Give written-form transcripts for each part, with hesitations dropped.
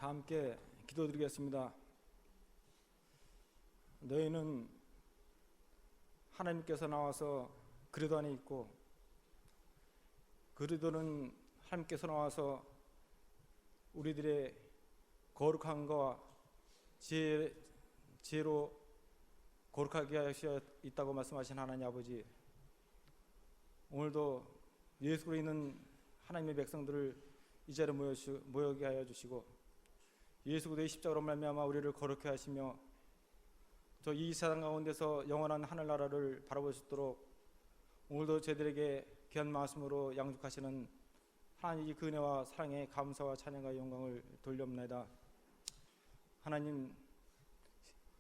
다 함께 기도드리겠습니다. 너희는 하나님께서 나와서 그리도 안에 있고, 그리도는 하나님께서 나와서 우리들의 거룩한 것과 지혜로 거룩하게 하셔 있다고 말씀하신 하나님 아버지, 오늘도 예수로 있는 하나님의 백성들을 이 자리에 모여게 하여 주시고, 예수 그리스도의 십자가로 말미암아 우리를 거룩해 하시며 저 이 세상 가운데서 영원한 하늘나라를 바라볼 수 있도록 오늘도 저희들에게 귀한 말씀으로 양육하시는 하나님의 그 은혜와 사랑에 감사와 찬양과 영광을 돌려옵나이다. 하나님,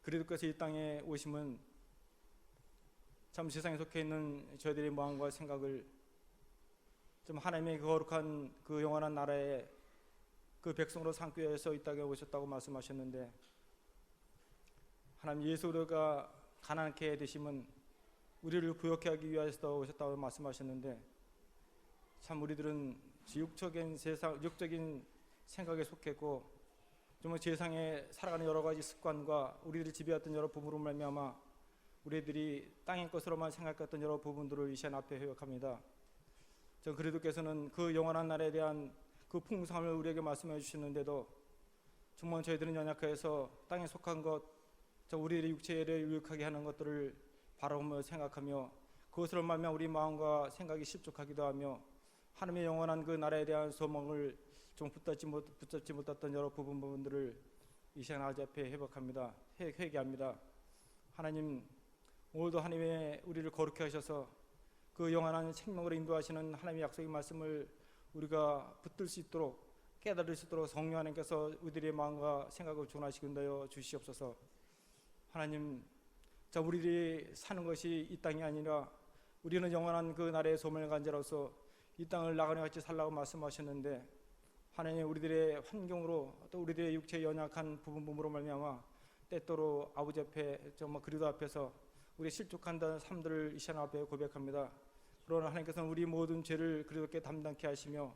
그리스도께서 이 땅에 오심은 참 세상에 속해 있는 저희들의 마음과 생각을 좀 하나님의 거룩한 그 영원한 나라에 그 백성으로 삼기 위해서 이 땅에 오셨다고 말씀하셨는데, 하나님 예수가 가난케 되심은 우리를 부욕케 하기 위해서 오셨다고 말씀하셨는데, 참 우리들은 육적인 생각에 속했고 정말 세상에 살아가는 여러 가지 습관과 우리들이 지배했던 여러 부분으로 말미암아 우리들이 땅의 것으로만 생각했던 여러 부분들을 이 시간 앞에 회복합니다. 전 그리스도께서는 그 영원한 날에 대한 그 풍성함을 우리에게 말씀해 주시는데도 정말 저희들은 연약해서 땅에 속한 것, 우리의 육체를 유익하게 하는 것들을 바라보며 생각하며 그것으로 말미암아 우리 마음과 생각이 실족하기도 하며 하나님의 영원한 그 나라에 대한 소망을 좀 붙잡지 못했던 여러 부분들을 이 시간 아버지 앞에 회개합니다. 하나님, 오늘도 하나님의 우리를 거룩해 하셔서 그 영원한 생명으로 인도하시는 하나님의 약속의 말씀을 우리가 붙들 수 있도록, 깨달을 수 있도록 성령 하나님께서 우리들의 마음과 생각을 조언하시게 주시옵소서. 하나님, 우리들이 사는 것이 이 땅이 아니라 우리는 영원한 그 나라의 소망을 간 자로서 이 땅을 나그네 같이 살라고 말씀하셨는데, 하나님, 우리들의 환경으로 또 우리들의 육체의 연약한 부분으로 말미암아 때때로 아버지 앞에 정말 그리스도 앞에서 우리 실족한다는 삶들을 이 시간 앞에 고백합니다. 그러나 하나님께서는 우리 모든 죄를 그리스도께 담당케 하시며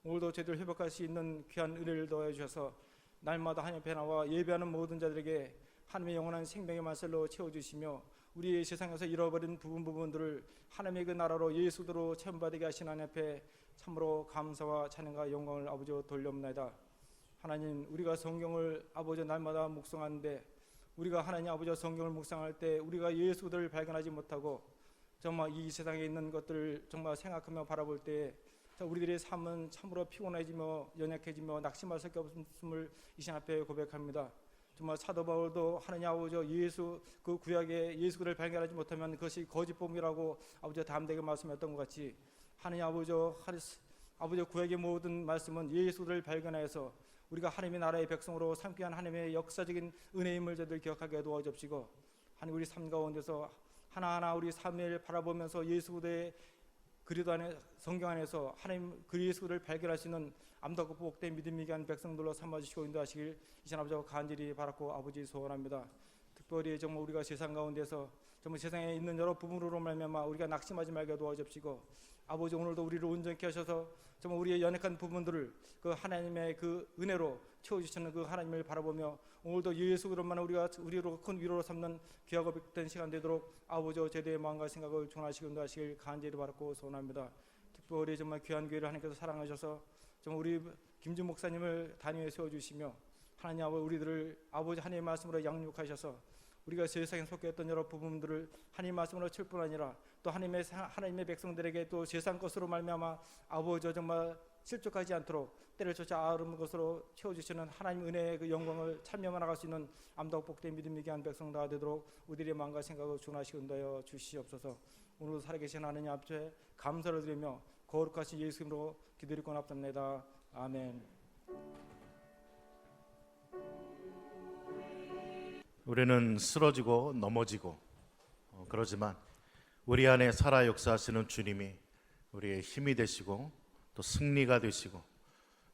오늘도 죄를 회복할 수 있는 귀한 은혜를 더해 주셔서 날마다 하나님 앞에 나와 예배하는 모든 자들에게 하나님의 영원한 생명의 말씀으로 채워주시며 우리의 세상에서 잃어버린 부분들을 하나님의 그 나라로 예수로 체험받게 하신 하나님 앞에 참으로 감사와 찬양과 영광을 아버지로 돌려옵나이다. 하나님, 우리가 성경을 아버지 날마다 묵상하는데 우리가 하나님 아버지 성경을 묵상할 때 우리가 예수를 발견하지 못하고 정말 이 세상에 있는 것들을 정말 생각하며 바라볼 때 우리들의 삶은 참으로 피곤해지며 연약해지며 낙심할 수밖에 없음을 이 시간 앞에 고백합니다. 정말 사도 바울도 하나님 아버지 예수 그 구약의 예수를 발견하지 못하면 그것이 거짓복음이라고 아버지 담대하게 말씀했던 것 같이 하나님 아버지 구약의 모든 말씀은 예수를 발견해서 우리가 하나님의 나라의 백성으로 삼기 위한 하나님의 역사적인 은혜임을 저들 기억하게 도와주시고, 하나님 우리 삶 가운데서 하나하나 우리 삶을 바라보면서 예수 그리스도의 그리스도 안에 성경 안에서 하나님 그 예수를 발견할 수 있는 암답고 복된 믿음이 한 백성들로 삼아주시고 인도하시길 이 시간 아버지와 간절히 바랐고 아버지 소원합니다. 특별히 정말 우리가 세상 가운데서 정말 세상에 있는 여러 부분으로 말미암아 우리가 낙심하지 말게 도와주시고, 아버지 오늘도 우리를 온전케 하셔서 정말 우리의 연약한 부분들을 그 하나님의 그 은혜로 채워주시는 그 하나님을 바라보며 오늘도 예수 그런만 우리로 큰 위로로 삼는 귀하고 복된 시간 되도록 아버지 제대의 마음과 생각을 전하시고 인도하시길 간절히 바랐고 소원합니다. 특별히 정말 귀한 교회를 하나님께서 사랑하셔서 정말 우리 김준 목사님을 단위에 세워주시며 하나님 아버지 우리들을 아버지 하나님의 말씀으로 양육하셔서 우리가 세상에 속했던 여러 부분들을 하나님의 말씀으로 칠 뿐 아니라 또 하나님의 백성들에게 또 세상 것으로 말미암아 아버지 정말 실족하지 않도록 때를 쫓아 아름다운 것으로 채워주시는 하나님 은혜의 그 영광을 참여해 나갈 수 있는 암답고 복된 믿음 있게 한 백성 다 되도록 우리의 마음과 생각을 준하시고 인도하여 주시옵소서. 오늘도 살아계신 하나님 앞에 감사를 드리며 거룩하신 예수 이름으로 기도드리고 나옵니다. 아멘. 우리는 쓰러지고 넘어지고 그러지만 우리 안에 살아 역사하시는 주님이 우리의 힘이 되시고 또 승리가 되시고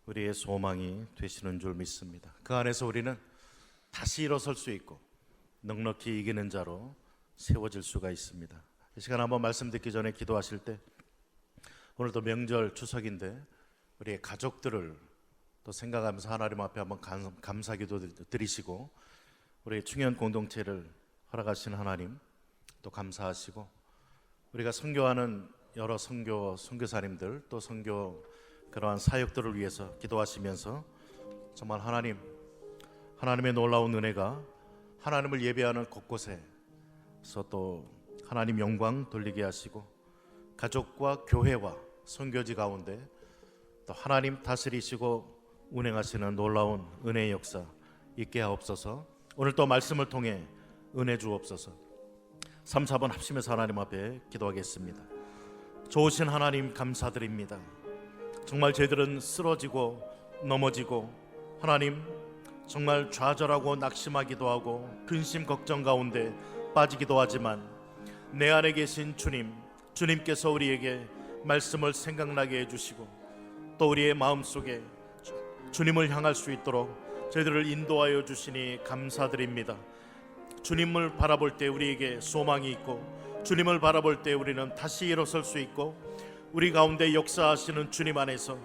우리의 소망이 되시는 줄 믿습니다. 그 안에서 우리는 다시 일어설 수 있고 넉넉히 이기는 자로 세워질 수가 있습니다. 이 시간 한번 말씀 듣기 전에 기도하실 때 오늘도 명절 추석인데 우리의 가족들을 또 생각하면서 하나님 앞에 한번 감사기도 드리시고, 우리 충현 공동체를 허락하신 하나님 또 감사하시고, 우리가 선교하는 여러 선교사님들 또 선교 그러한 사역들을 위해서 기도하시면서 정말 하나님의 놀라운 은혜가 하나님을 예배하는 곳곳에서 또 하나님 영광 돌리게 하시고, 가족과 교회와 선교지 가운데 또 하나님 다스리시고 운행하시는 놀라운 은혜의 역사 있게 하옵소서. 오늘 또 말씀을 통해 은혜 주옵소서. 3, 4번 합심해서 하나님 앞에 기도하겠습니다. 좋으신 하나님 감사드립니다. 정말 저희들은 쓰러지고 넘어지고 하나님 정말 좌절하고 낙심하기도 하고 근심 걱정 가운데 빠지기도 하지만, 내 안에 계신 주님께서 우리에게 말씀을 생각나게 해주시고 또 우리의 마음속에 주님을 향할 수 있도록 저희들을 인도하여 주시니 감사드립니다. 주님을 바라볼 때 우리에게 소망이 있고, 주님을 바라볼 때 우리는 다시 일어설 수 있고, 우리 가운데 역사하시는 주님 안에서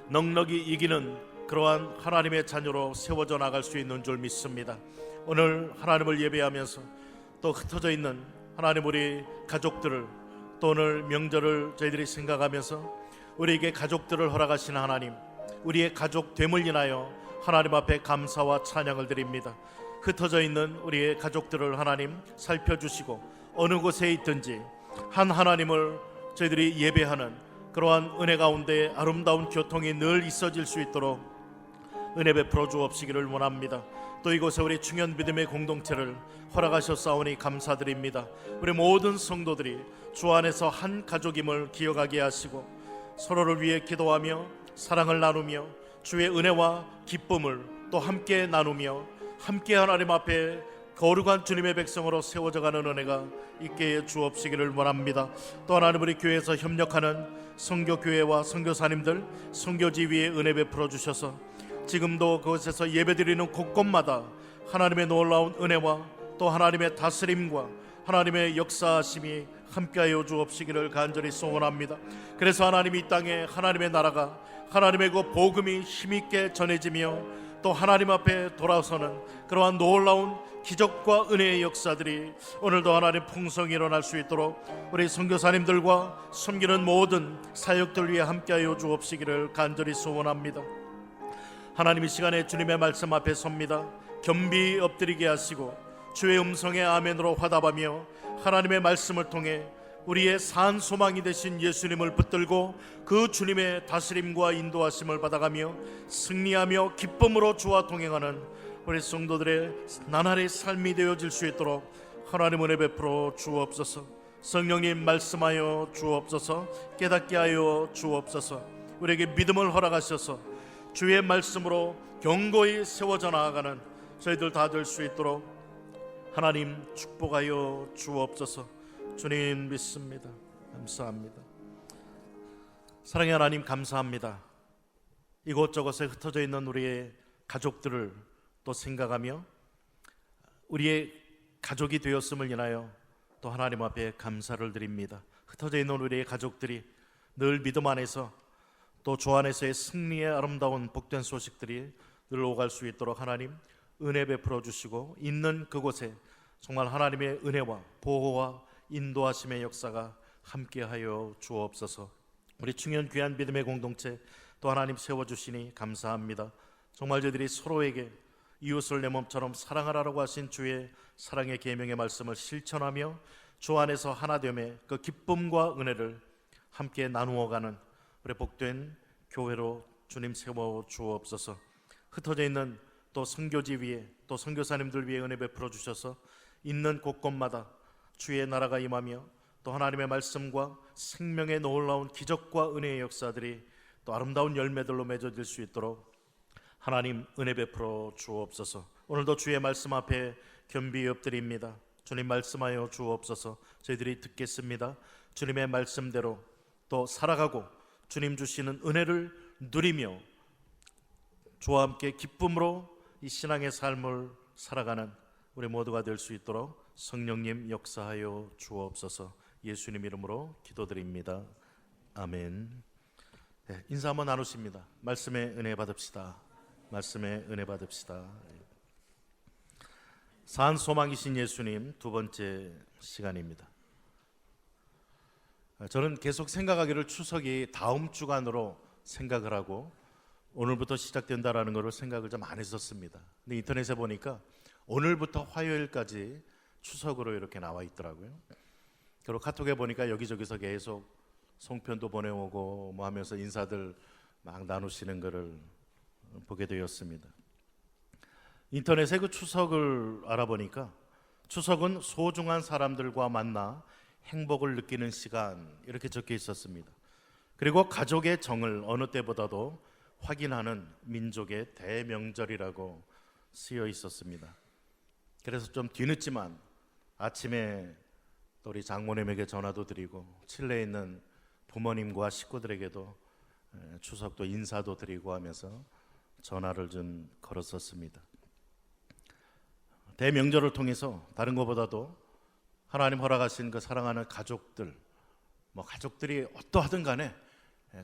넉넉히 이기는 그러한 하나님의 자녀로 세워져 나갈 수 있는 줄 믿습니다. 오늘 하나님을 예배하면서 또 흩어져 있는 하나님 우리 가족들을, 또 오늘 명절을 저희들이 생각하면서 우리에게 가족들을 허락하신 하나님, 우리의 가족됨을 인하여 하나님 앞에 감사와 찬양을 드립니다. 흩어져 있는 우리의 가족들을 하나님 살펴주시고, 어느 곳에 있든지 한 하나님을 저희들이 예배하는 그러한 은혜 가운데 아름다운 교통이 늘 있어질 수 있도록 은혜 베풀어 주옵시기를 원합니다. 또 이곳에 우리 충현 믿음의 공동체를 허락하셨사오니 감사드립니다. 우리 모든 성도들이 주 안에서 한 가족임을 기억하게 하시고, 서로를 위해 기도하며 사랑을 나누며 주의 은혜와 기쁨을 또 함께 나누며 함께 하나님 앞에 거룩한 주님의 백성으로 세워져가는 은혜가 있게 해 주옵시기를 원합니다. 또 하나님 우리 교회에서 협력하는 선교교회와 선교사님들, 선교지 위에 은혜 베풀어 주셔서 지금도 그곳에서 예배드리는 곳곳마다 하나님의 놀라운 은혜와 또 하나님의 다스림과 하나님의 역사하심이 함께하여 주옵시기를 간절히 소원합니다. 그래서 하나님이 이 땅에 하나님의 나라가, 하나님의 그 복음이 힘있게 전해지며 또 하나님 앞에 돌아서는 그러한 놀라운 기적과 은혜의 역사들이 오늘도 하나님 풍성히 일어날 수 있도록 우리 선교사님들과 섬기는 모든 사역들 위해 함께하여 주옵시기를 간절히 소원합니다. 하나님 이 시간에 주님의 말씀 앞에 섭니다. 겸비 엎드리게 하시고 주의 음성에 아멘으로 화답하며 하나님의 말씀을 통해 우리의 산 소망이 되신 예수님을 붙들고 그 주님의 다스림과 인도하심을 받아가며 승리하며 기쁨으로 주와 동행하는 우리 성도들의 나날의 삶이 되어질 수 있도록 하나님 은혜 베풀어 주옵소서. 성령님 말씀하여 주옵소서. 깨닫게 하여 주옵소서. 우리에게 믿음을 허락하셔서 주의 말씀으로 견고히 세워져 나아가는 저희들 다 될 수 있도록 하나님 축복하여 주옵소서. 주님 믿습니다. 감사합니다. 사랑의 하나님 감사합니다. 이곳저곳에 흩어져 있는 우리의 가족들을 또 생각하며 우리의 가족이 되었음을 인하여 또 하나님 앞에 감사를 드립니다. 흩어져 있는 우리의 가족들이 늘 믿음 안에서 또 주 안에서의 승리의 아름다운 복된 소식들이 늘 오갈 수 있도록 하나님 은혜 베풀어 주시고, 있는 그곳에 정말 하나님의 은혜와 보호와 인도하심의 역사가 함께하여 주옵소서. 우리 충현 귀한 믿음의 공동체 또 하나님 세워주시니 감사합니다. 정말 저희들이 서로에게 이웃을 내 몸처럼 사랑하라고 하신 주의 사랑의 계명의 말씀을 실천하며 주 안에서 하나됨의 그 기쁨과 은혜를 함께 나누어가는 우리 복된 교회로 주님 세워 주옵소서. 흩어져 있는 또 선교지 위에 또 선교사님들 위에 은혜 베풀어 주셔서 있는 곳곳마다 주의 나라가 임하며 또 하나님의 말씀과 생명의 놀라운 기적과 은혜의 역사들이 또 아름다운 열매들로 맺어질 수 있도록 하나님 은혜 베풀어 주옵소서. 오늘도 주의 말씀 앞에 겸비 엎드립니다. 주님 말씀하여 주옵소서. 저희들이 듣겠습니다. 주님의 말씀대로 또 살아가고 주님 주시는 은혜를 누리며 주와 함께 기쁨으로 이 신앙의 삶을 살아가는 우리 모두가 될 수 있도록 성령님 역사하여 주옵소서. 예수님 이름으로 기도드립니다. 아멘. 네, 인사 한번 나누십니다. 말씀의 은혜 받읍시다. 말씀의 은혜 받읍시다. 산 소망이신 예수님 두 번째 시간입니다. 저는 계속 생각하기를 추석이 다음 주간으로 생각을 하고 오늘부터 시작된다라는 것을 생각을 좀 안 했었습니다. 근데 인터넷에 보니까 오늘부터 화요일까지 추석으로 이렇게 나와 있더라고요. 그리고 카톡에 보니까 여기저기서 계속 송편도 보내오고 뭐 하면서 인사들 막 나누시는 것을 보게 되었습니다. 인터넷에 그 추석을 알아보니까 추석은 소중한 사람들과 만나 행복을 느끼는 시간 이렇게 적혀 있었습니다. 그리고 가족의 정을 어느 때보다도 확인하는 민족의 대명절이라고 쓰여 있었습니다. 그래서 좀 뒤늦지만 아침에 또 우리 장모님에게 전화도 드리고 칠레에 있는 부모님과 식구들에게도 추석도 인사도 드리고 하면서 전화를 좀 걸었었습니다. 대명절을 통해서 다른 것보다도 하나님 허락하신 그 사랑하는 가족들, 가족들이 어떠하든 간에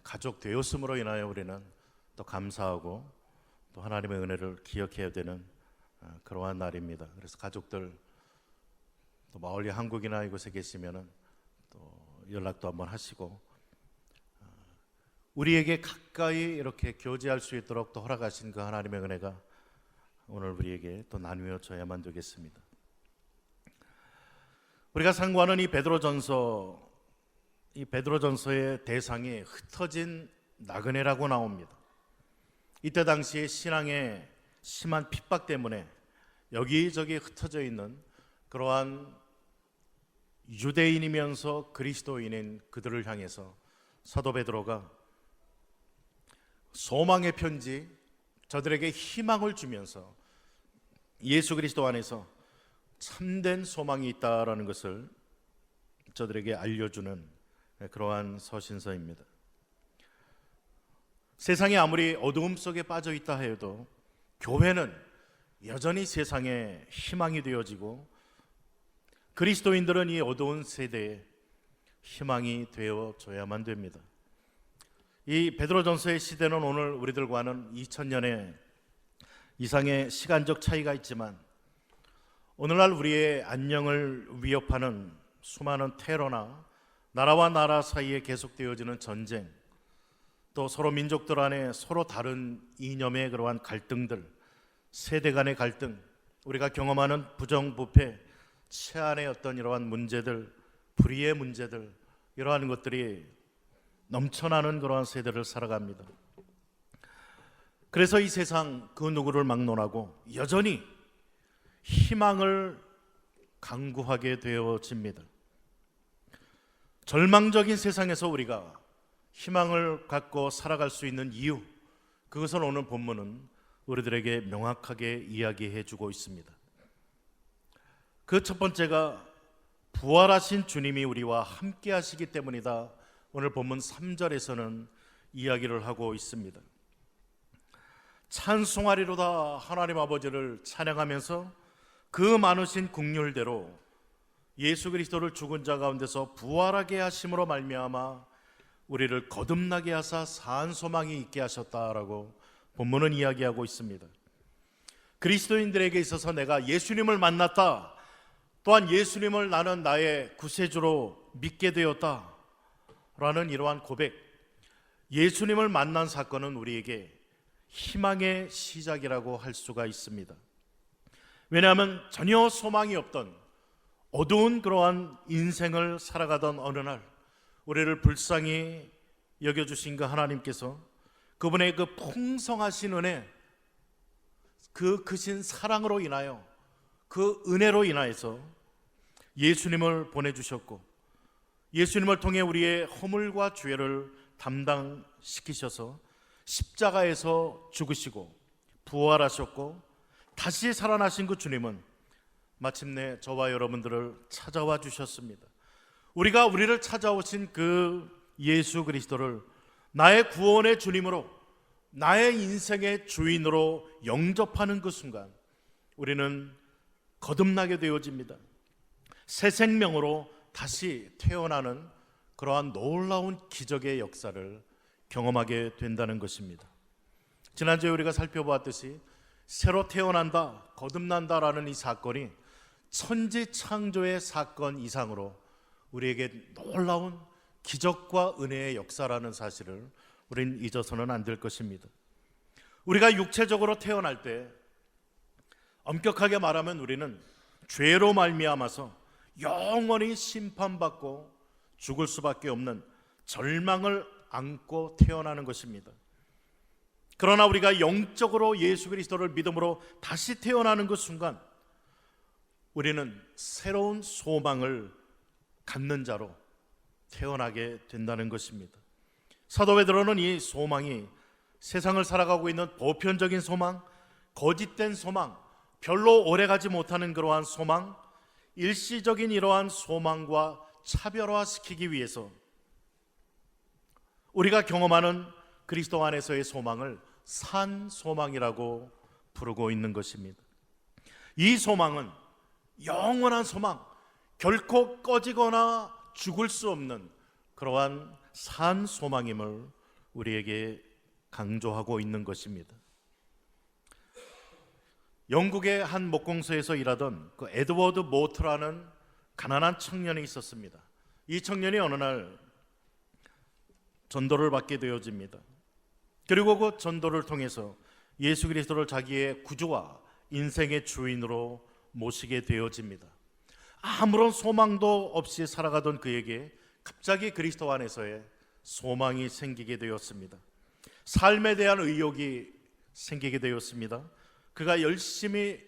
가족 되었음으로 인하여 우리는 또 감사하고 또 하나님의 은혜를 기억해야 되는 그러한 날입니다. 그래서 가족들 또 멀리 한국이나 이곳에 계시면은 또 연락도 한번 하시고 우리에게 가까이 이렇게 교제할 수 있도록 또 허락하신 그 하나님의 은혜가 오늘 우리에게 또 나누어져야만 되겠습니다. 우리가 상고하는 이 베드로전서의 대상이 흩어진 나그네라고 나옵니다. 이때 당시에 신앙의 심한 핍박 때문에 여기저기 흩어져 있는 그러한 유대인이면서 그리스도인인 그들을 향해서 사도 베드로가 소망의 편지, 저들에게 희망을 주면서 예수 그리스도 안에서 참된 소망이 있다라는 것을 저들에게 알려주는 그러한 서신서입니다. 세상이 아무리 어두움 속에 빠져 있다 해도 교회는 여전히 세상에 희망이 되어지고 그리스도인들은 이 어두운 세대에 희망이 되어줘야만 됩니다. 이 베드로전서의 시대는 오늘 우리들과는 2000년의 이상의 시간적 차이가 있지만 오늘날 우리의 안녕을 위협하는 수많은 테러나 나라와 나라 사이에 계속되어지는 전쟁, 또 서로 민족들 안에 서로 다른 이념의 그러한 갈등들, 세대 간의 갈등, 우리가 경험하는 부정부패, 치안의 어떤 이러한 문제들, 불의의 문제들, 이러한 것들이 넘쳐나는 그러한 세대를 살아갑니다. 그래서 이 세상 그 누구를 막론하고 여전히 희망을 강구하게 되어집니다. 절망적인 세상에서 우리가 희망을 갖고 살아갈 수 있는 이유, 그것을 오늘 본문은 우리들에게 명확하게 이야기해 주고 있습니다. 그 첫 번째가 부활하신 주님이 우리와 함께 하시기 때문이다. 오늘 본문 3절에서는 이야기를 하고 있습니다. 찬송하리로다 하나님 아버지를 찬양하면서 그 많으신 긍휼대로 예수 그리스도를 죽은 자 가운데서 부활하게 하심으로 말미암아 우리를 거듭나게 하사 산 소망이 있게 하셨다라고 본문은 이야기하고 있습니다. 그리스도인들에게 있어서 내가 예수님을 만났다, 또한 예수님을 나는 나의 구세주로 믿게 되었다 라는 이러한 고백, 예수님을 만난 사건은 우리에게 희망의 시작이라고 할 수가 있습니다. 왜냐하면 전혀 소망이 없던 어두운 그러한 인생을 살아가던 어느 날 우리를 불쌍히 여겨주신 그 하나님께서 그분의 그 풍성하신 은혜, 그 크신 사랑으로 인하여, 그 은혜로 인하여서 예수님을 보내주셨고 예수님을 통해 우리의 허물과 죄를 담당시키셔서 십자가에서 죽으시고 부활하셨고 다시 살아나신 그 주님은 마침내 저와 여러분들을 찾아와 주셨습니다. 우리가 우리를 찾아오신 그 예수 그리스도를 나의 구원의 주님으로, 나의 인생의 주인으로 영접하는 그 순간 우리는 거듭나게 되어집니다. 새 생명으로 다시 태어나는 그러한 놀라운 기적의 역사를 경험하게 된다는 것입니다. 지난주에 우리가 살펴보았듯이 새로 태어난다, 거듭난다라는 이 사건이 천지창조의 사건 이상으로 우리에게 놀라운 기적과 은혜의 역사라는 사실을 우리는 잊어서는 안 될 것입니다. 우리가 육체적으로 태어날 때 엄격하게 말하면 우리는 죄로 말미암아서 영원히 심판받고 죽을 수밖에 없는 절망을 안고 태어나는 것입니다. 그러나 우리가 영적으로 예수 그리스도를 믿음으로 다시 태어나는 그 순간 우리는 새로운 소망을 갖는 자로 태어나게 된다는 것입니다. 사도 베드로는 이 소망이 세상을 살아가고 있는 보편적인 소망, 거짓된 소망, 별로 오래가지 못하는 그러한 소망, 일시적인 이러한 소망과 차별화시키기 위해서 우리가 경험하는 그리스도 안에서의 소망을 산 소망이라고 부르고 있는 것입니다. 이 소망은 영원한 소망, 결코 꺼지거나 죽을 수 없는 그러한 산 소망임을 우리에게 강조하고 있는 것입니다. 영국의 한 목공소에서 일하던 그 에드워드 모트라는 가난한 청년이 있었습니다. 이 청년이 어느 날 전도를 받게 되어집니다. 그리고 그 전도를 통해서 예수 그리스도를 자기의 구주와 인생의 주인으로 모시게 되어집니다. 아무런 소망도 없이 살아가던 그에게 갑자기 그리스도 안에서의 소망이 생기게 되었습니다. 삶에 대한 의욕이 생기게 되었습니다. 그가 열심히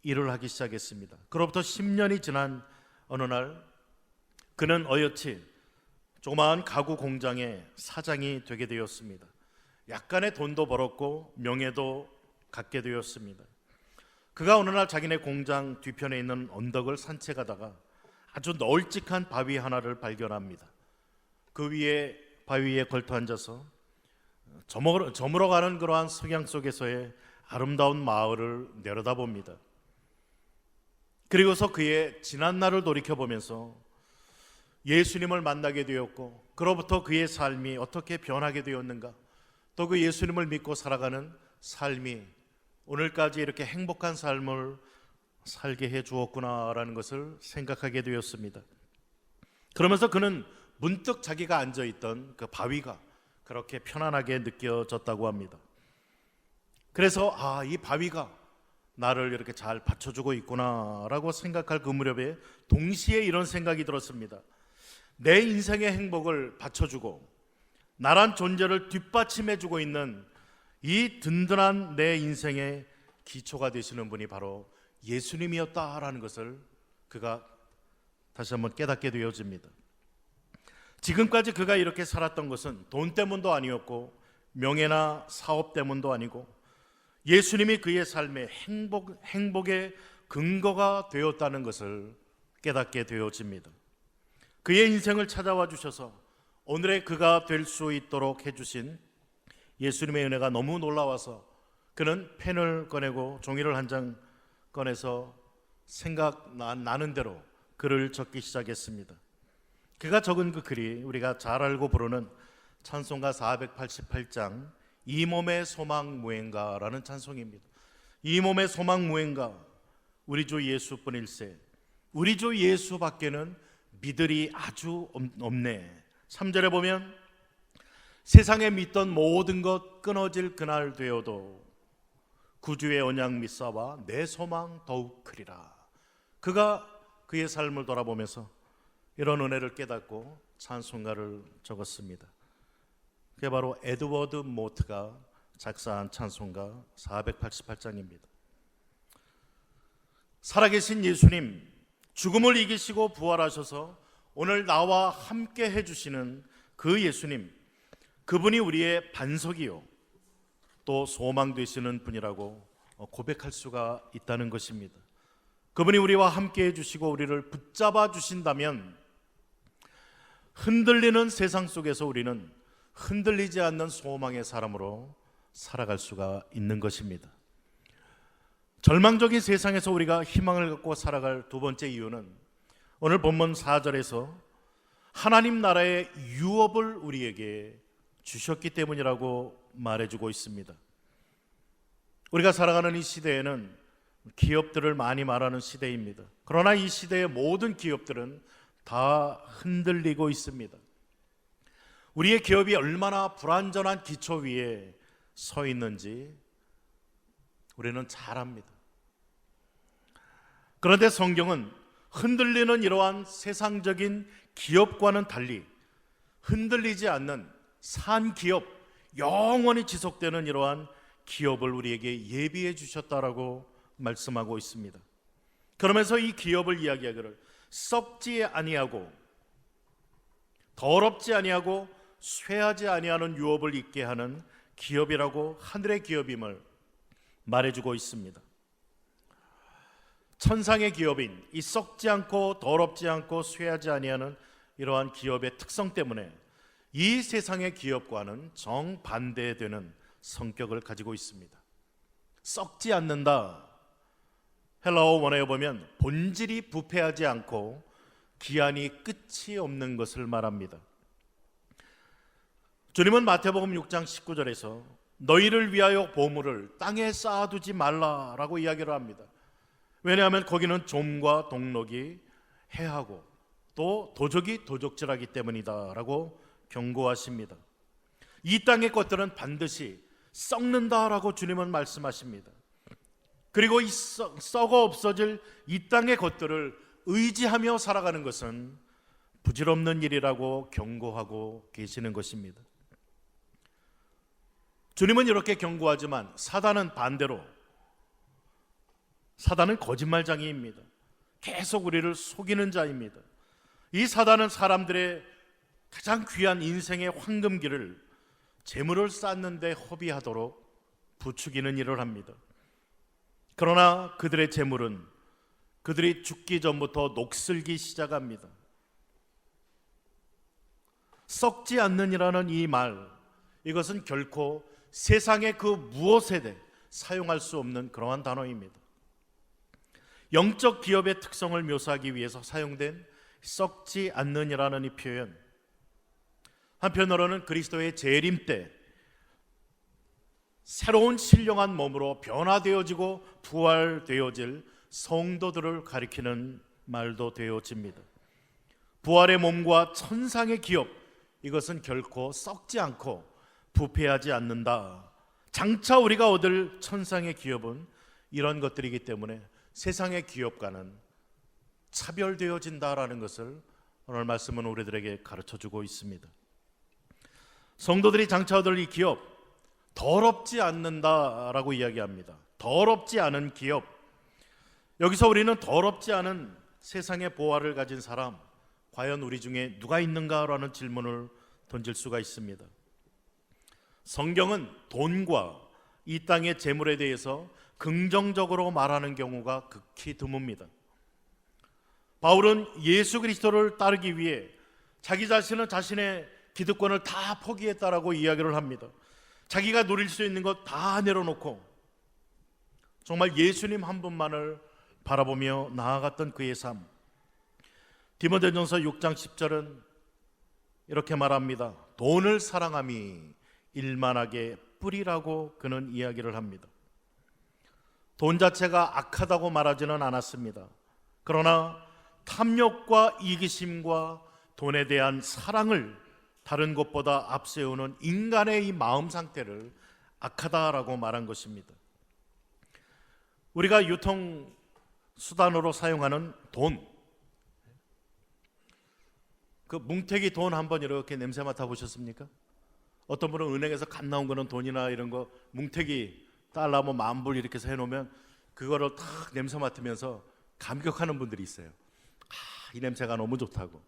일을 하기 시작했습니다. 그로부터 10년이 지난 어느 날 그는 어여치 조그마한 가구 공장의 사장이 되게 되었습니다. 약간의 돈도 벌었고 명예도 갖게 되었습니다. 그가 어느 날 자기네 공장 뒤편에 있는 언덕을 산책하다가 아주 널찍한 바위 하나를 발견합니다. 그 위에 바위 위에 걸터 앉아서 저물어가는 그러한 석양 속에서의 아름다운 마을을 내려다봅니다. 그리고서 그의 지난 날을 돌이켜보면서 예수님을 만나게 되었고 그로부터 그의 삶이 어떻게 변하게 되었는가, 또 그 예수님을 믿고 살아가는 삶이 오늘까지 이렇게 행복한 삶을 살게 해 주었구나라는 것을 생각하게 되었습니다. 그러면서 그는 문득 자기가 앉아있던 그 바위가 그렇게 편안하게 느껴졌다고 합니다. 그래서 이 바위가 나를 이렇게 잘 받쳐주고 있구나라고 생각할 그 무렵에 동시에 이런 생각이 들었습니다. 내 인생의 행복을 받쳐주고 나란 존재를 뒷받침해주고 있는 이 든든한 내 인생의 기초가 되시는 분이 바로 예수님이었다라는 것을 그가 다시 한번 깨닫게 되어집니다. 지금까지 그가 이렇게 살았던 것은 돈 때문도 아니었고 명예나 사업 때문도 아니고 예수님이 그의 삶의 행복의 근거가 되었다는 것을 깨닫게 되어집니다. 그의 인생을 찾아와 주셔서 오늘의 그가 될 수 있도록 해주신 예수님의 은혜가 너무 놀라워서 그는 펜을 꺼내고 종이를 한 장 꺼내서 생각나는 대로 글을 적기 시작했습니다. 그가 적은 그 글이 우리가 잘 알고 부르는 찬송가 488장 이 몸의 소망 무행가라는 찬송입니다. 이 몸의 소망 무행가 우리 주 예수뿐일세, 우리 주 예수밖에는 믿으리 아주 없네. 3절에 보면 세상에 믿던 모든 것 끊어질 그날 되어도 구주의 언약 믿사와 내 소망 더욱 크리라. 그가 그의 삶을 돌아보면서 이런 은혜를 깨닫고 찬송가를 적었습니다. 그게 바로 에드워드 모트가 작사한 찬송가 488장입니다. 살아계신 예수님, 죽음을 이기시고 부활하셔서 오늘 나와 함께 해주시는 그 예수님, 그분이 우리의 반석이요 또 소망 되시는 분이라고 고백할 수가 있다는 것입니다. 그분이 우리와 함께 해주시고 우리를 붙잡아 주신다면 흔들리는 세상 속에서 우리는 흔들리지 않는 소망의 사람으로 살아갈 수가 있는 것입니다. 절망적인 세상에서 우리가 희망을 갖고 살아갈 두 번째 이유는 오늘 본문 4절에서 하나님 나라의 유업을 우리에게 주셨기 때문이라고 말해주고 있습니다. 우리가 살아가는 이 시대에는 기업들을 많이 말하는 시대입니다. 그러나 이 시대의 모든 기업들은 다 흔들리고 있습니다. 우리의 기업이 얼마나 불완전한 기초 위에 서 있는지 우리는 잘 압니다. 그런데 성경은 흔들리는 이러한 세상적인 기업과는 달리 흔들리지 않는 산 기업, 영원히 지속되는 이러한 기업을 우리에게 예비해 주셨다라고 말씀하고 있습니다. 그러면서 이 기업을 이야기하기를 썩지 아니하고 더럽지 아니하고 쇠하지 아니하는 유업을 있게 하는 기업이라고 하늘의 기업임을 말해주고 있습니다. 천상의 기업인 이 썩지 않고 더럽지 않고 쇠하지 아니하는 이러한 기업의 특성 때문에 이 세상의 기업과는 정반대되는 성격을 가지고 있습니다. 썩지 않는다. 헬라어 원어에 보면 본질이 부패하지 않고 기한이 끝이 없는 것을 말합니다. 주님은 마태복음 6장 19절에서 너희를 위하여 보물을 땅에 쌓아두지 말라라고 이야기를 합니다. 왜냐하면 거기는 좀과 동록이 해하고 또 도적이 도적질하기 때문이다라고 경고하십니다. 이 땅의 것들은 반드시 썩는다라고 주님은 말씀하십니다. 그리고 이 썩어 없어질 이 땅의 것들을 의지하며 살아가는 것은 부질없는 일이라고 경고하고 계시는 것입니다. 주님은 이렇게 경고하지만 사단은 반대로 사단은 거짓말장애입니다. 계속 우리를 속이는 자입니다. 이 사단은 사람들의 가장 귀한 인생의 황금기를 재물을 쌓는 데 허비하도록 부추기는 일을 합니다. 그러나 그들의 재물은 그들이 죽기 전부터 녹슬기 시작합니다. 썩지 않느니라는 이 말, 이것은 결코 세상의 그 무엇에도 사용할 수 없는 그러한 단어입니다. 영적 기업의 특성을 묘사하기 위해서 사용된 썩지 않느니라는 이 표현, 한편으로는 그리스도의 재림 때 새로운 신령한 몸으로 변화되어지고 부활되어질 성도들을 가리키는 말도 되어집니다. 부활의 몸과 천상의 기업, 이것은 결코 썩지 않고 부패하지 않는다. 장차 우리가 얻을 천상의 기업은 이런 것들이기 때문에 세상의 기업과는 차별되어진다라는 것을 오늘 말씀은 우리들에게 가르쳐주고 있습니다. 성도들이 장차 얻을 이 기업, 더럽지 않는다라고 이야기합니다. 더럽지 않은 기업. 여기서 우리는 더럽지 않은 세상의 보화를 가진 사람, 과연 우리 중에 누가 있는가라는 질문을 던질 수가 있습니다. 성경은 돈과 이 땅의 재물에 대해서 긍정적으로 말하는 경우가 극히 드뭅니다. 바울은 예수 그리스도를 따르기 위해 자기 자신은 자신의 기득권을 다 포기했다라고 이야기를 합니다. 자기가 누릴 수 있는 것 다 내려놓고 정말 예수님 한 분만을 바라보며 나아갔던 그의 삶. 디모데전서 6장 10절은 이렇게 말합니다. 돈을 사랑함이 일만하게 뿌리라고 그는 이야기를 합니다. 돈 자체가 악하다고 말하지는 않았습니다. 그러나 탐욕과 이기심과 돈에 대한 사랑을 다른 것보다 앞세우는 인간의 이 마음 상태를 악하다라고 말한 것입니다. 우리가 유통수단으로 사용하는 돈, 그 뭉태기 돈 한번 이렇게 냄새 맡아보셨습니까? 어떤 분은 은행에서 갓 나온 거는 돈이나 이런 거 뭉태기 달러 뭐 10,000불 이렇게 해서 해놓으면 그거를 탁 냄새 맡으면서 감격하는 분들이 있어요. 이 냄새가 너무 좋다고.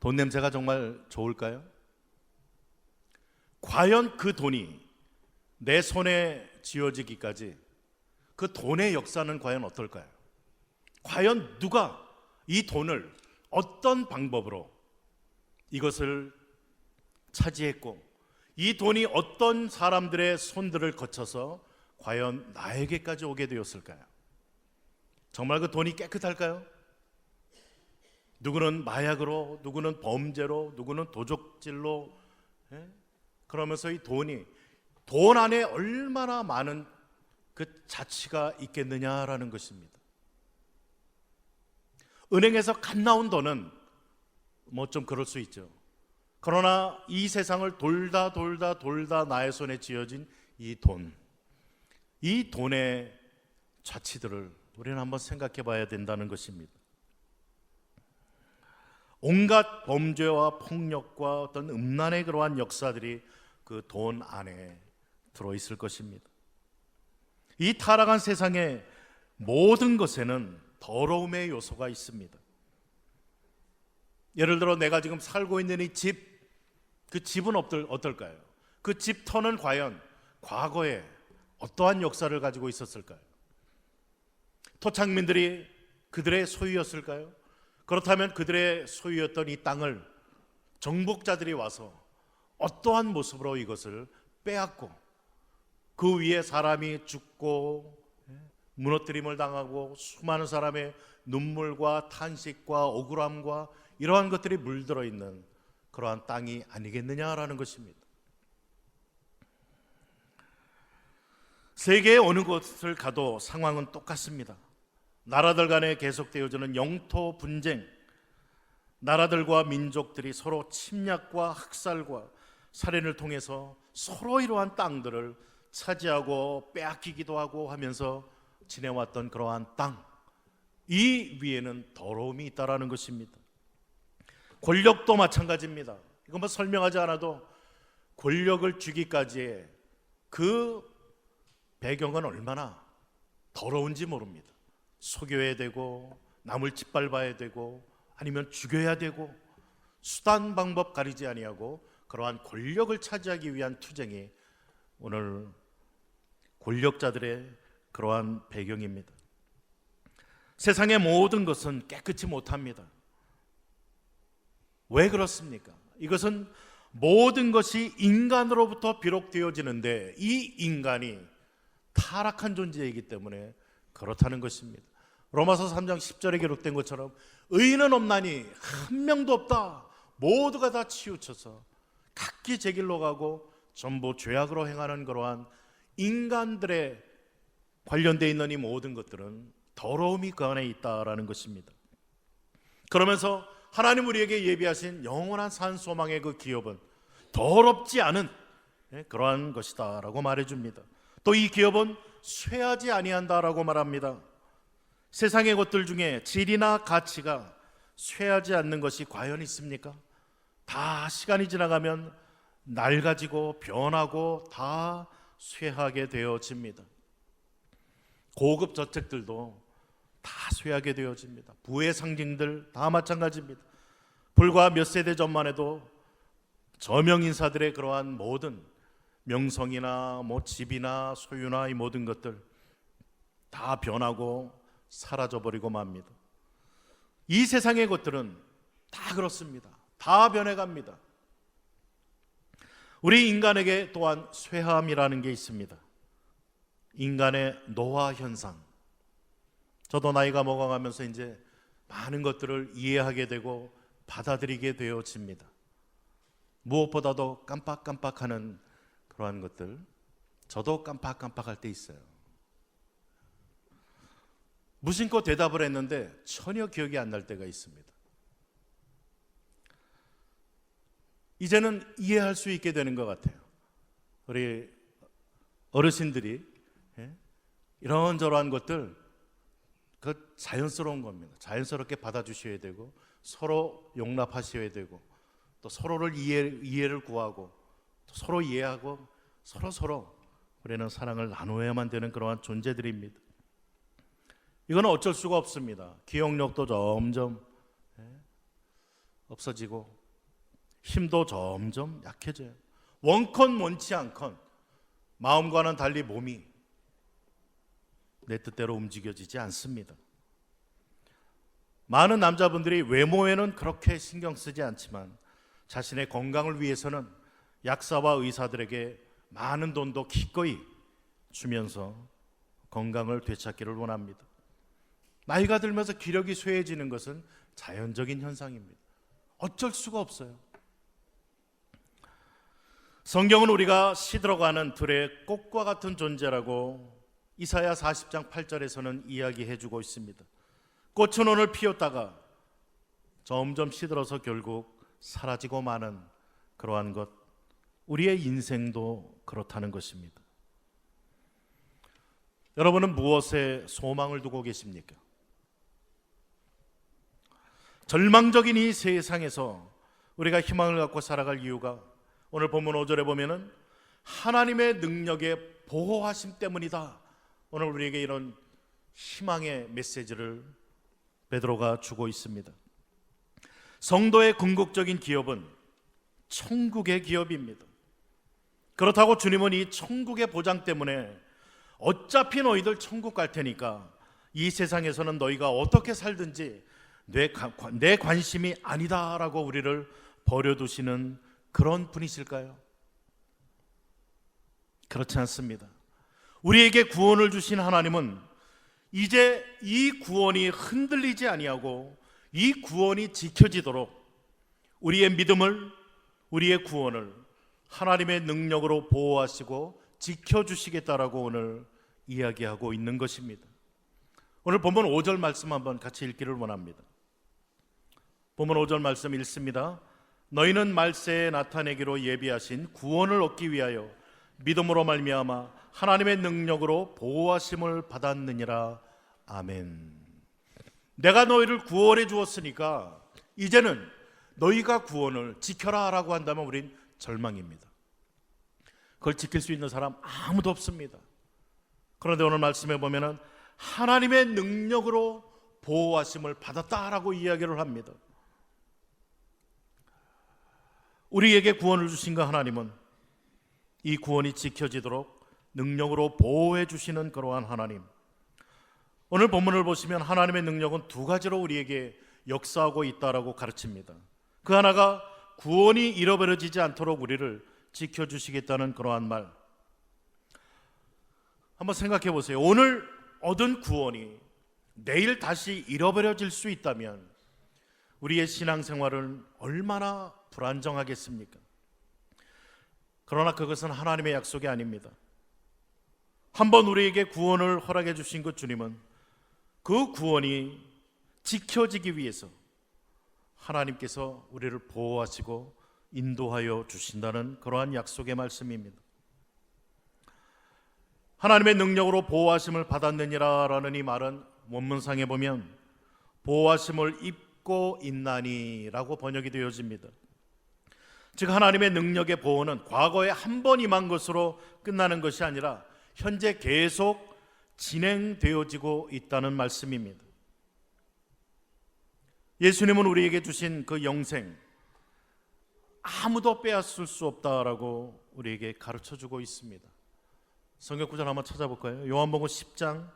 돈 냄새가 정말 좋을까요? 과연 그 돈이 내 손에 쥐어지기까지 그 돈의 역사는 과연 어떨까요? 과연 누가 이 돈을 어떤 방법으로 이것을 차지했고 이 돈이 어떤 사람들의 손들을 거쳐서 과연 나에게까지 오게 되었을까요? 정말 그 돈이 깨끗할까요? 누구는 마약으로, 누구는 범죄로, 누구는 도적질로, 그러면서 이 돈 안에 얼마나 많은 그 자치가 있겠느냐라는 것입니다. 은행에서 갓 나온 돈은 뭐 좀 그럴 수 있죠. 그러나 이 세상을 돌다 나의 손에 쥐어진 이 돈의 자치들을 우리는 한번 생각해 봐야 된다는 것입니다. 온갖 범죄와 폭력과 어떤 음란의 그러한 역사들이 그 돈 안에 들어있을 것입니다. 이 타락한 세상의 모든 것에는 더러움의 요소가 있습니다. 예를 들어 내가 지금 살고 있는 이 집, 그 집은 어떨까요? 그 집터는 과연 과거에 어떠한 역사를 가지고 있었을까요? 토착민들이 그들의 소유였을까요? 그렇다면 그들의 소유였던 이 땅을 정복자들이 와서 어떠한 모습으로 이것을 빼앗고 그 위에 사람이 죽고 무너뜨림을 당하고 수많은 사람의 눈물과 탄식과 억울함과 이러한 것들이 물들어 있는 그러한 땅이 아니겠느냐라는 것입니다. 세계의 어느 곳을 가도 상황은 똑같습니다. 나라들 간에 계속되어지는 영토 분쟁, 나라들과 민족들이 서로 침략과 학살과 살인을 통해서 서로 이러한 땅들을 차지하고 빼앗기기도 하고 하면서 지내왔던 그러한 땅, 이 위에는 더러움이 있다라는 것입니다. 권력도 마찬가지입니다. 이건 뭐 설명하지 않아도 권력을 주기까지의 그 배경은 얼마나 더러운지 모릅니다. 속여야 되고 남을 짓밟아야 되고 아니면 죽여야 되고 수단 방법 가리지 아니하고 그러한 권력을 차지하기 위한 투쟁이 오늘 권력자들의 그러한 배경입니다. 세상의 모든 것은 깨끗이 못합니다. 왜 그렇습니까? 이것은 모든 것이 인간으로부터 비롯되어지는데 이 인간이 타락한 존재이기 때문에 그렇다는 것입니다. 로마서 3장 10절에 기록된 것처럼 의인은 없나니 한 명도 없다. 모두가 다 치우쳐서 각기 제 길로 가고 전부 죄악으로 행하는 그러한 인간들의 관련되어 있는 이 모든 것들은 더러움이 그 안에 있다라는 것입니다. 그러면서 하나님 우리에게 예비하신 영원한 산 소망의 그 기업은 더럽지 않은 그러한 것이다 라고 말해줍니다. 또 이 기업은 쇠하지 아니한다라고 말합니다. 세상의 것들 중에 질이나 가치가 쇠하지 않는 것이 과연 있습니까? 다 시간이 지나가면 낡아지고 변하고 다 쇠하게 되어집니다. 고급 저택들도 다 쇠하게 되어집니다. 부의 상징들 다 마찬가지입니다. 불과 몇 세대 전만 해도 저명 인사들의 그러한 모든 명성이나 뭐 집이나 소유나 이 모든 것들 다 변하고 사라져버리고 맙니다. 이 세상의 것들은 다 그렇습니다. 다 변해갑니다. 우리 인간에게 또한 쇠함이라는 게 있습니다. 인간의 노화 현상. 저도 나이가 먹어가면서 이제 많은 것들을 이해하게 되고 받아들이게 되어집니다. 무엇보다도 깜빡깜빡하는 그러한 것들, 저도 깜빡깜빡할 때 있어요. 무심코 대답을 했는데 전혀 기억이 안 날 때가 있습니다. 이제는 이해할 수 있게 되는 것 같아요. 우리 어르신들이 이런저런 것들 그 자연스러운 겁니다. 자연스럽게 받아주셔야 되고 서로 용납하셔야 되고 또 서로를 이해를 구하고 또 서로 이해하고 서로 우리는 사랑을 나누어야만 되는 그러한 존재들입니다. 이건 어쩔 수가 없습니다. 기억력도 점점 없어지고 힘도 점점 약해져요. 원컨 원치 않건 마음과는 달리 몸이 내 뜻대로 움직여지지 않습니다. 많은 남자분들이 외모에는 그렇게 신경 쓰지 않지만 자신의 건강을 위해서는 약사와 의사들에게 많은 돈도 기꺼이 주면서 건강을 되찾기를 원합니다. 나이가 들면서 기력이 쇠해지는 것은 자연적인 현상입니다. 어쩔 수가 없어요. 성경은 우리가 시들어가는 들의 꽃과 같은 존재라고 이사야 40장 8절에서는 이야기해주고 있습니다. 꽃은 오늘 피었다가 점점 시들어서 결국 사라지고 마는 그러한 것, 우리의 인생도 그렇다는 것입니다. 여러분은 무엇에 소망을 두고 계십니까? 절망적인 이 세상에서 우리가 희망을 갖고 살아갈 이유가 오늘 본문 5절에 보면은 하나님의 능력의 보호하심 때문이다. 오늘 우리에게 이런 희망의 메시지를 베드로가 주고 있습니다. 성도의 궁극적인 기업은 천국의 기업입니다. 그렇다고 주님은 이 천국의 보장 때문에 어차피 너희들 천국 갈 테니까 이 세상에서는 너희가 어떻게 살든지 내 관심이 아니다라고 우리를 버려두시는 그런 분이실까요? 그렇지 않습니다. 우리에게 구원을 주신 하나님은 이제 이 구원이 흔들리지 아니하고 이 구원이 지켜지도록 우리의 믿음을, 우리의 구원을 하나님의 능력으로 보호하시고 지켜주시겠다라고 오늘 이야기하고 있는 것입니다. 오늘 본문 5절 말씀 한번 같이 읽기를 원합니다. 본문 5절 말씀 읽습니다. 너희는 말세에 나타내기로 예비하신 구원을 얻기 위하여 믿음으로 말미암아 하나님의 능력으로 보호하심을 받았느니라. 아멘. 내가 너희를 구원해 주었으니까 이제는 너희가 구원을 지켜라 라고 한다면 우린 절망입니다. 그걸 지킬 수 있는 사람 아무도 없습니다. 그런데 오늘 말씀에 보면은 하나님의 능력으로 보호하심을 받았다라고 이야기를 합니다. 우리에게 구원을 주신 그 하나님은 이 구원이 지켜지도록 능력으로 보호해 주시는 그러한 하나님. 오늘 본문을 보시면 하나님의 능력은 두 가지로 우리에게 역사하고 있다라고 가르칩니다. 그 하나가 구원이 잃어버려지지 않도록 우리를 지켜주시겠다는 그러한 말. 한번 생각해 보세요. 오늘 얻은 구원이 내일 다시 잃어버려질 수 있다면 우리의 신앙생활은 얼마나 불안정하겠습니까? 그러나 그것은 하나님의 약속이 아닙니다. 한번 우리에게 구원을 허락해 주신 그 주님은 그 구원이 지켜지기 위해서 하나님께서 우리를 보호하시고 인도하여 주신다는 그러한 약속의 말씀입니다. 하나님의 능력으로 보호하심을 받았느니라 라는 이 말은 원문상에 보면 보호하심을 입고 있나니 라고 번역이 되어집니다. 즉 하나님의 능력의 보호는 과거에 한 번 임한 것으로 끝나는 것이 아니라 현재 계속 진행되어지고 있다는 말씀입니다. 예수님은 우리에게 주신 그 영생 아무도 빼앗을 수 없다라고 우리에게 가르쳐주고 있습니다. 성경 구절 한번 찾아볼까요? 요한복음 10장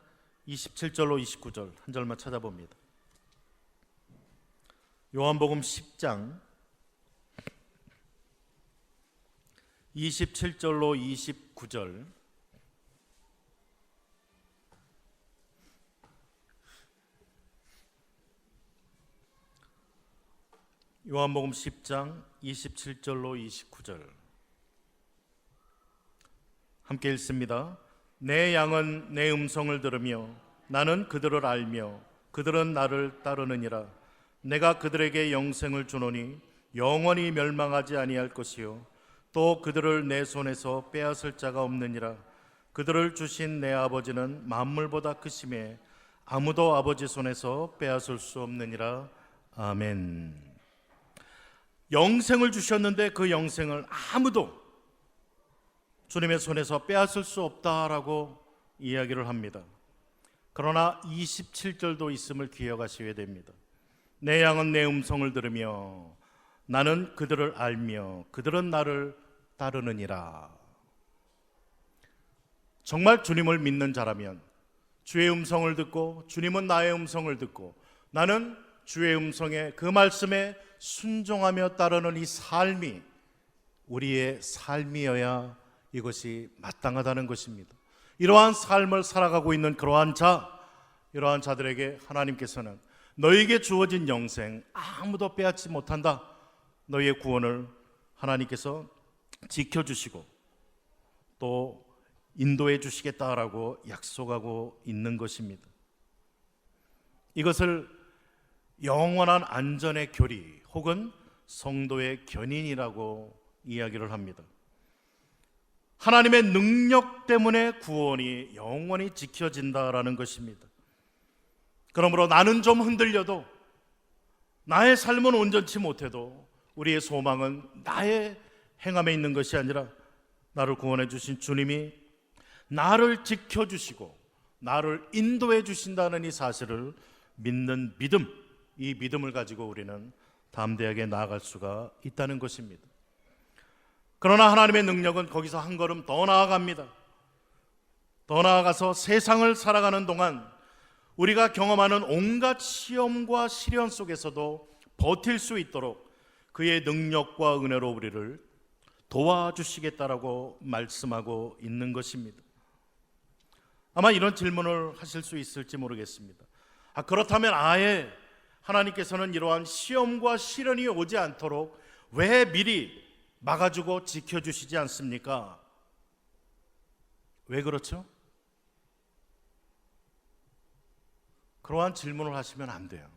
27절로 29절 한 절만 찾아봅니다. 요한복음 10장 27절로 29절. 요한복음 10장 27절로 29절 함께 읽습니다. 내 양은 내 음성을 들으며 나는 그들을 알며 그들은 나를 따르느니라. 내가 그들에게 영생을 주노니 영원히 멸망하지 아니할 것이요 또 그들을 내 손에서 빼앗을 자가 없느니라. 그들을 주신 내 아버지는 만물보다 크심에 아무도 아버지 손에서 빼앗을 수 없느니라. 아멘. 영생을 주셨는데 그 영생을 아무도 주님의 손에서 빼앗을 수 없다라고 이야기를 합니다. 그러나 27절도 있음을 기억하셔야 됩니다. 내 양은 내 음성을 들으며 나는 그들을 알며 그들은 나를 따르느니라. 정말 주님을 믿는 자라면 주의 음성을 듣고 주님은 나의 음성을 듣고 나는 주의 음성에 그 말씀에 순종하며 따르는 이 삶이 우리의 삶이어야 이것이 마땅하다는 것입니다. 이러한 삶을 살아가고 있는 이러한 자들에게 하나님께서는 너에게 주어진 영생 아무도 빼앗지 못한다. 너희의 구원을 하나님께서 지켜주시고 또 인도해 주시겠다라고 약속하고 있는 것입니다. 이것을 영원한 안전의 교리 혹은 성도의 견인이라고 이야기를 합니다. 하나님의 능력 때문에 구원이 영원히 지켜진다라는 것입니다. 그러므로 나는 좀 흔들려도, 나의 삶은 온전치 못해도 우리의 소망은 나의 행함에 있는 것이 아니라 나를 구원해 주신 주님이 나를 지켜주시고 나를 인도해 주신다는 이 사실을 믿는 믿음, 이 믿음을 가지고 우리는 담대하게 나아갈 수가 있다는 것입니다. 그러나 하나님의 능력은 거기서 한 걸음 더 나아갑니다. 더 나아가서 세상을 살아가는 동안 우리가 경험하는 온갖 시험과 시련 속에서도 버틸 수 있도록 그의 능력과 은혜로 우리를 도와주시겠다라고 말씀하고 있는 것입니다. 아마 이런 질문을 하실 수 있을지 모르겠습니다. 그렇다면 아예 하나님께서는 이러한 시험과 시련이 오지 않도록 왜 미리 막아주고 지켜주시지 않습니까? 왜 그렇죠? 그러한 질문을 하시면 안 돼요.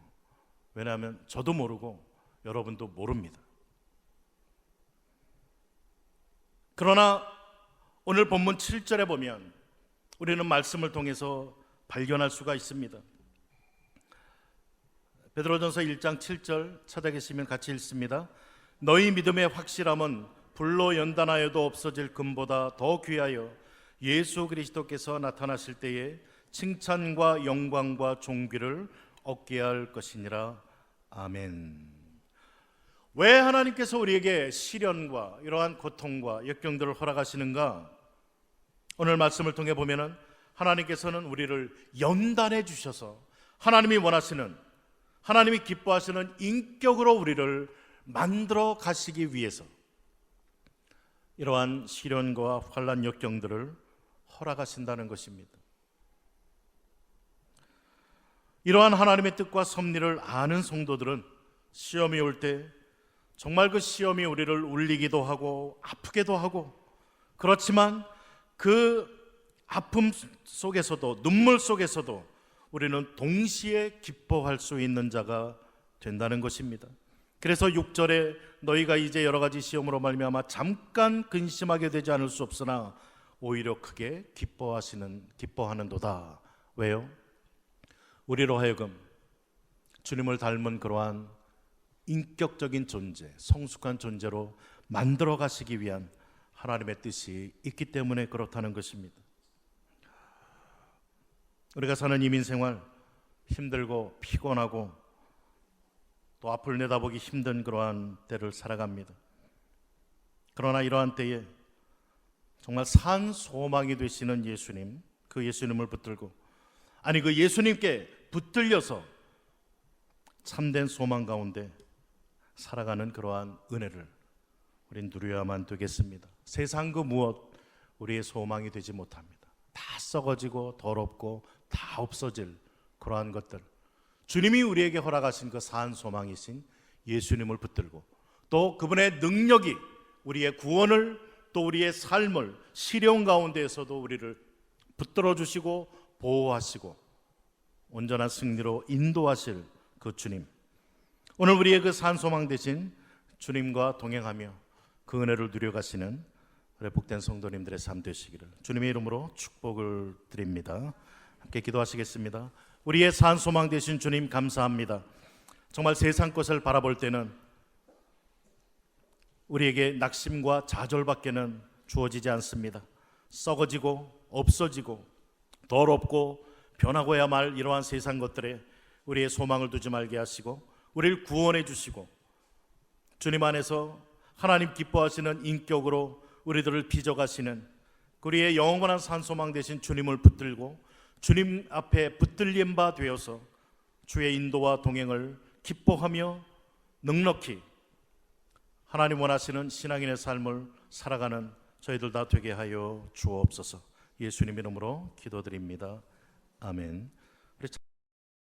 왜냐하면 저도 모르고 여러분도 모릅니다. 그러나 오늘 본문 7절에 보면 우리는 말씀을 통해서 발견할 수가 있습니다. 베드로전서 1장 7절 찾아계시면 같이 읽습니다. 너희 믿음의 확실함은 불로 연단하여도 없어질 금보다 더 귀하여 예수 그리스도께서 나타나실 때에 칭찬과 영광과 존귀를 얻게 할 것이니라. 아멘. 왜 하나님께서 우리에게 시련과 이러한 고통과 역경들을 허락하시는가? 오늘 말씀을 통해 보면은 하나님께서는 우리를 연단해 주셔서 하나님이 원하시는, 하나님이 기뻐하시는 인격으로 우리를 만들어 가시기 위해서 이러한 시련과 환난 역경들을 허락하신다는 것입니다. 이러한 하나님의 뜻과 섭리를 아는 성도들은 시험이 올 때 정말 그 시험이 우리를 울리기도 하고 아프게도 하고, 그렇지만 그 아픔 속에서도 눈물 속에서도 우리는 동시에 기뻐할 수 있는 자가 된다는 것입니다. 그래서 6절에 너희가 이제 여러 가지 시험으로 말미암아 잠깐 근심하게 되지 않을 수 없으나 오히려 크게 기뻐하는도다. 왜요? 우리로 하여금 주님을 닮은 그러한 인격적인 존재, 성숙한 존재로 만들어 가시기 위한 하나님의 뜻이 있기 때문에 그렇다는 것입니다. 우리가 사는 이민생활 힘들고 피곤하고 또 앞을 내다보기 힘든 그러한 때를 살아갑니다. 그러나 이러한 때에 정말 산 소망이 되시는 예수님, 그 예수님을 붙들고, 아니 그 예수님께 붙들려서 참된 소망 가운데 살아가는 그러한 은혜를 우린 누려야만 되겠습니다. 세상 그 무엇 우리의 소망이 되지 못합니다. 다 썩어지고 더럽고 다 없어질 그러한 것들, 주님이 우리에게 허락하신 그 산 소망이신 예수님을 붙들고 또 그분의 능력이 우리의 구원을 또 우리의 삶을 시련 가운데에서도 우리를 붙들어 주시고 보호하시고 온전한 승리로 인도하실 그 주님, 오늘 우리의 그 산 소망 되신 주님과 동행하며 그 은혜를 누려가시는 우리 복된 성도님들의 삶 되시기를 주님의 이름으로 축복을 드립니다. 함께 기도하시겠습니다. 우리의 산 소망 되신 주님 감사합니다. 정말 세상 것을 바라볼 때는 우리에게 낙심과 좌절밖에는 주어지지 않습니다. 썩어지고 없어지고 더럽고 변하고야 말 이러한 세상 것들에 우리의 소망을 두지 말게 하시고 우리를 구원해 주시고 주님 안에서 하나님 기뻐하시는 인격으로 우리들을 빚어가시는 우리의 영원한 산소망 되신 주님을 붙들고 주님 앞에 붙들린 바 되어서 주의 인도와 동행을 기뻐하며 넉넉히 하나님 원하시는 신앙인의 삶을 살아가는 저희들 다 되게 하여 주옵소서. 예수님 이름으로 기도드립니다. 아멘.